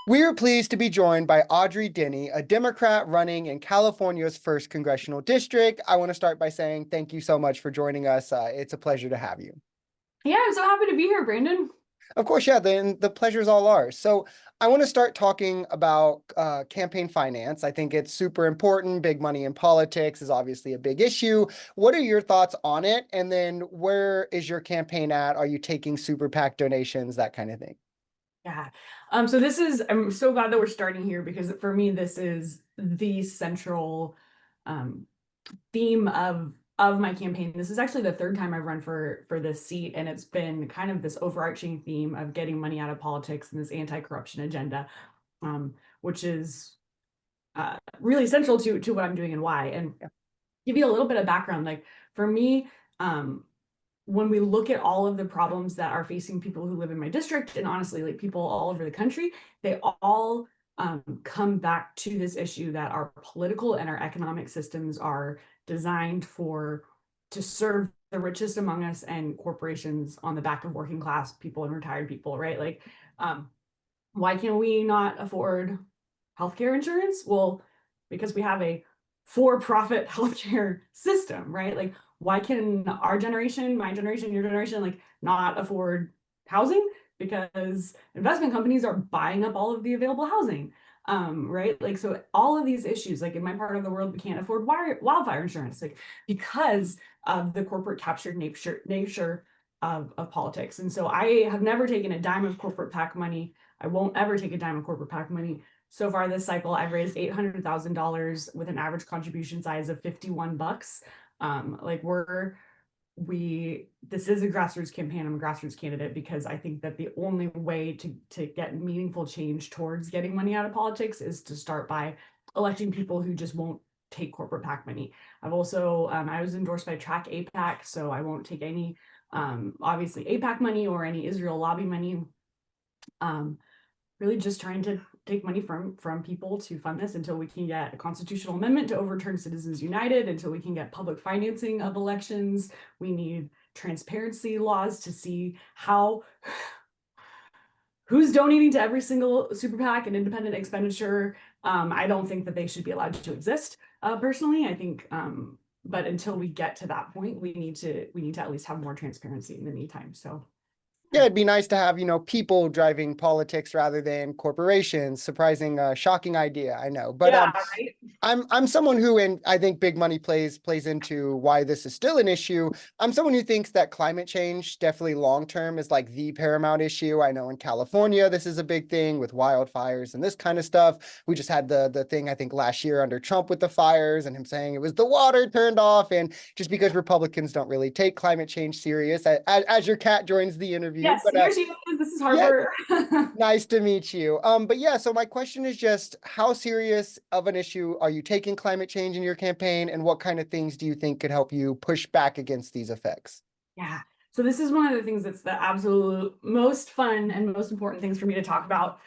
We are pleased to be joined by Audrey Denney, a Democrat running in California's first congressional district. I want to start by saying thank you so much for joining us. It's a pleasure to have you. Yeah, I'm so happy to be here, Brandon. Of course, yeah, the pleasure is all ours. So I want to start talking about campaign finance. I think it's super important. Big money in politics is obviously a big issue. What are your thoughts on it? And then where is your campaign at? Are you taking super PAC donations, that kind of thing? Yeah. I'm so glad that we're starting here because for me, this is the central um, theme of my campaign. This is actually the third time I've run for this seat, and it's been kind of this overarching theme of getting money out of politics and this anti-corruption agenda, which is really central to what I'm doing and why. And give you a little bit of background, like for me, um, when we look at all of the problems that are facing people who live in my district, and honestly, like people all over the country, they all come back to this issue that our political and our economic systems are designed for to serve the richest among us and corporations on the back of working class people and retired people, right? Like, um, why can we not afford healthcare insurance? Well, because we have a for-profit healthcare system, right? Like, why can our generation, my generation, your generation, like not afford housing? Because investment companies are buying up all of the available housing. Right? Like, so all of these issues, like in my part of the world, we can't afford wildfire insurance, like because of the corporate captured nature of politics. And so I have never taken a dime of corporate PAC money. I won't ever take a dime of corporate PAC money. So far this cycle, I've raised $800,000 with an average contribution size of 51 bucks. Like this is a grassroots campaign. I'm a grassroots candidate because I think that the only way to get meaningful change towards getting money out of politics is to start by electing people who just won't take corporate PAC money. I was endorsed by Track APAC, so I won't take any, obviously APAC money or any Israel lobby money. Um, Really just trying to take money from people to fund this until we can get a constitutional amendment to overturn Citizens United, until we can get public financing of elections. We need transparency laws to see how who's donating to every single super PAC and independent expenditure. I don't think that they should be allowed to exist. Personally, I think, but until we get to that point, we need to at least have more transparency in the meantime. So Yeah, it'd be nice to have, people driving politics rather than corporations. Surprising, shocking idea, I know. But yeah, right. I'm someone who, and I think big money plays into why this is still an issue. I'm someone who thinks that climate change definitely long term is like the paramount issue. I know in California this is a big thing with wildfires and this kind of stuff. We just had the thing I think last year under Trump with the fires and him saying it was the water turned off, and just because Republicans don't really take climate change serious, as your cat joins the interview. Yes, But here she is. This is yeah, Harper. nice to meet you. But yeah, so my question is just how serious of an issue are you taking climate change in your campaign, and what kind of things do you think could help you push back against these effects? Yeah. So this is one of the things that's the absolute most fun and most important things for me to talk about.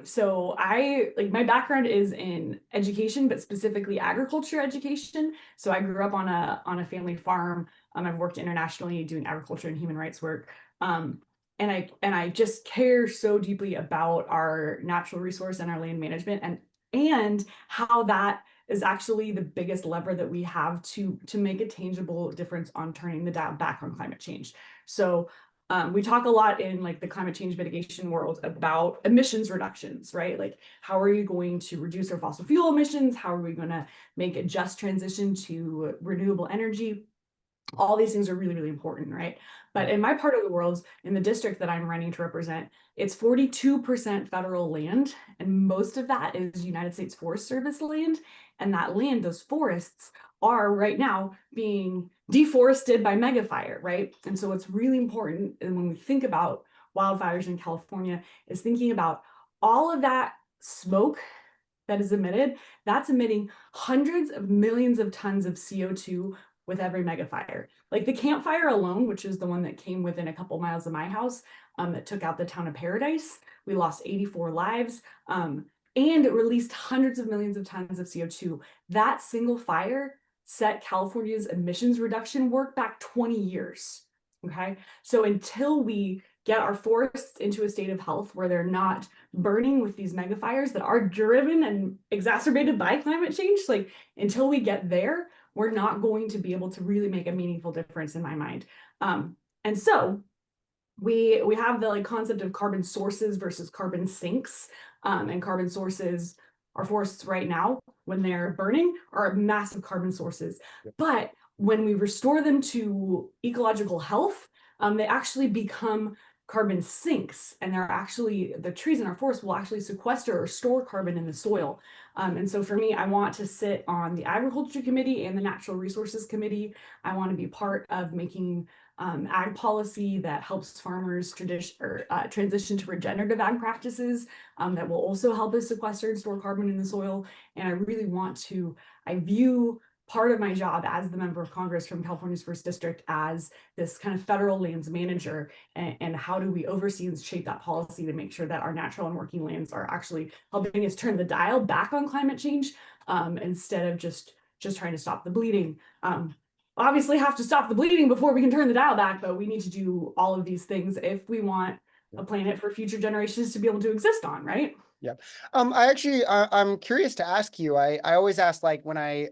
So I like my background is in education, but specifically agriculture education. So I grew up on a family farm. I've worked internationally doing agriculture and human rights work. And I just care so deeply about our natural resource and our land management and how that is actually the biggest lever that we have to make a tangible difference on turning the dial back on climate change. So we talk a lot in like the climate change mitigation world about emissions reductions, right? Like how are you going to reduce our fossil fuel emissions? How are we going to make a just transition to renewable energy? All these things are really, really important, right? But in my part of the world, in the district that I'm running to represent, it's 42% federal land, and most of that is United States Forest Service land. And that land, those forests, are right now being deforested by megafire, right? And so it's really important, and when we think about wildfires in California, is thinking about all of that smoke that is emitted, that's emitting hundreds of millions of tons of CO2 with every megafire. Like the Camp Fire alone, which is the one that came within a couple miles of my house, that took out the town of Paradise. We lost 84 lives, and it released hundreds of millions of tons of CO2. That single fire set California's emissions reduction work back 20 years. Okay. So until we get our forests into a state of health where they're not burning with these megafires that are driven and exacerbated by climate change, like until we get there, we're not going to be able to really make a meaningful difference in my mind. And so we have the like concept of carbon sources versus carbon sinks. And carbon sources, our forests right now, when they're burning, are massive carbon sources. Yep. But when we restore them to ecological health, they actually become carbon sinks, and they're actually, the trees in our forest will actually sequester or store carbon in the soil. And so for me, I want to sit on the agriculture committee and the natural resources committee. I want to be part of making ag policy that helps farmers transition to regenerative ag practices that will also help us sequester and store carbon in the soil. And I really want to, I view part of my job as the member of Congress from California's first district as this kind of federal lands manager, and how do we oversee and shape that policy to make sure that our natural and working lands are actually helping us turn the dial back on climate change, instead of just trying to stop the bleeding. Obviously have to stop the bleeding before we can turn the dial back, but we need to do all of these things if we want a planet for future generations to be able to exist on, right? Yeah. I'm curious to ask you, I always ask, like, when I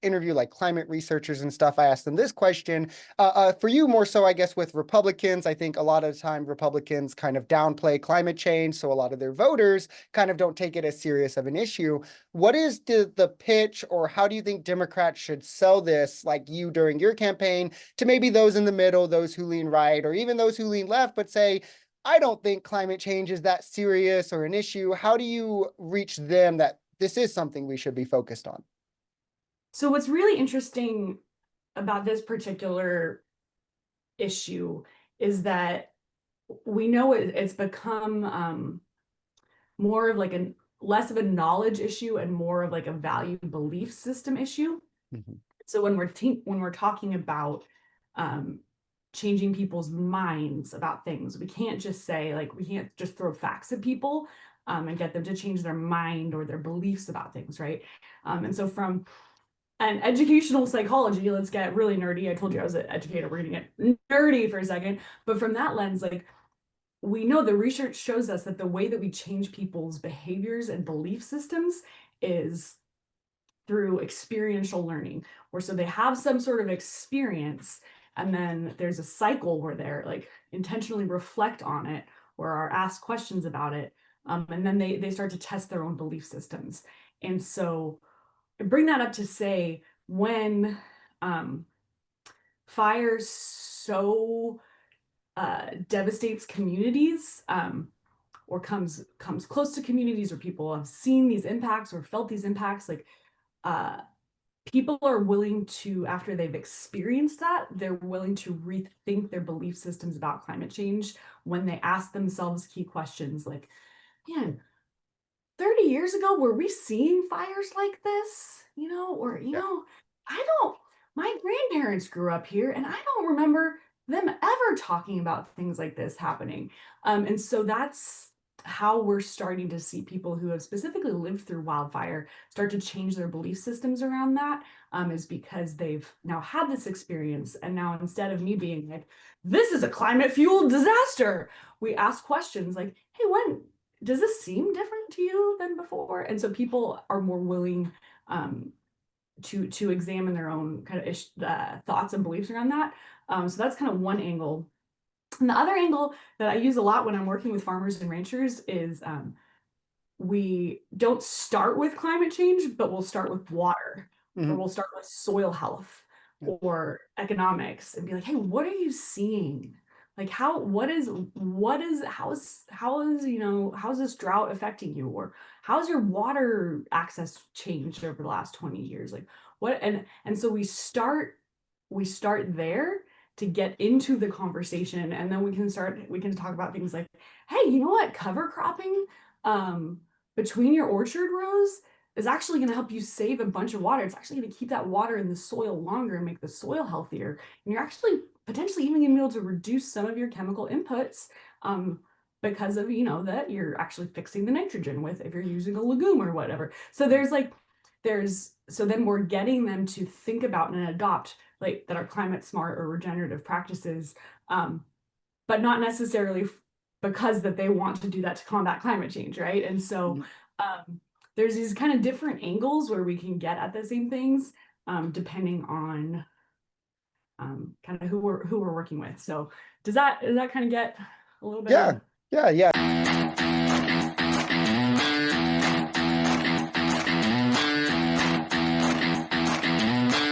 interview like climate researchers and stuff, I ask them this question. For you, more so, I guess, with Republicans, I think a lot of the time Republicans kind of downplay climate change. So a lot of their voters kind of don't take it as serious of an issue. What is the pitch, or how do you think Democrats should sell this, like you during your campaign, to maybe those in the middle, those who lean right, or even those who lean left, but say, I don't think climate change is that serious or an issue? How do you reach them that this is something we should be focused on? So what's really interesting about this particular issue is that we know it's become more of like a less of a knowledge issue and more of like a value belief system issue. Mhm. So when we're talking about um, changing people's minds about things, we can't just say, like, we can't just throw facts at people and get them to change their mind or their beliefs about things, right? And so from an educational psychology, let's get really nerdy. I told you I was an educator. We're gonna get nerdy for a second, but from that lens, like, we know the research shows us that the way that we change people's behaviors and belief systems is through experiential learning, where so they have some sort of experience, and then there's a cycle where they're like intentionally reflect on it or are asked questions about it, and then they start to test their own belief systems. And so I bring that up to say, when um, fire so devastates communities, or comes close to communities, or people have seen these impacts or felt these impacts, like uh, people are willing to, after they've experienced that, they're willing to rethink their belief systems about climate change when they ask themselves key questions like, man, 30 years ago, were we seeing fires like this? Or, Yeah. I don't, my grandparents grew up here and I don't remember them ever talking about things like this happening. And so that's how we're starting to see people who have specifically lived through wildfire start to change their belief systems around that, is because they've now had this experience. And now, instead of me being like, this is a climate fueled disaster, we ask questions like, hey, when does this seem different to you than before? And so people are more willing to examine their own kind of thoughts and beliefs around that. So that's kind of one angle. And the other angle that I use a lot when I'm working with farmers and ranchers is, we don't start with climate change, but we'll start with water, or Mhm. we'll start with soil health Yeah. or economics, and be like, hey, what are you seeing? Like, how's this drought affecting you? Or how's your water access changed over the last 20 years? Like, what? And so we start there to get into the conversation, and then we can talk about things like, hey, you know what, cover cropping between your orchard rows is actually going to help you save a bunch of water. It's actually going to keep that water in the soil longer and make the soil healthier. And you're actually potentially even going to be able to reduce some of your chemical inputs, because of, that you're actually fixing the nitrogen with, if you're using a legume or whatever. So so then we're getting them to think about and adopt like that are climate smart or regenerative practices, but not necessarily because that they want to do that to combat climate change, right? And so there's these kind of different angles where we can get at the same things, depending on kind of who we're working with. So does that kind of get a little bit Yeah, of yeah.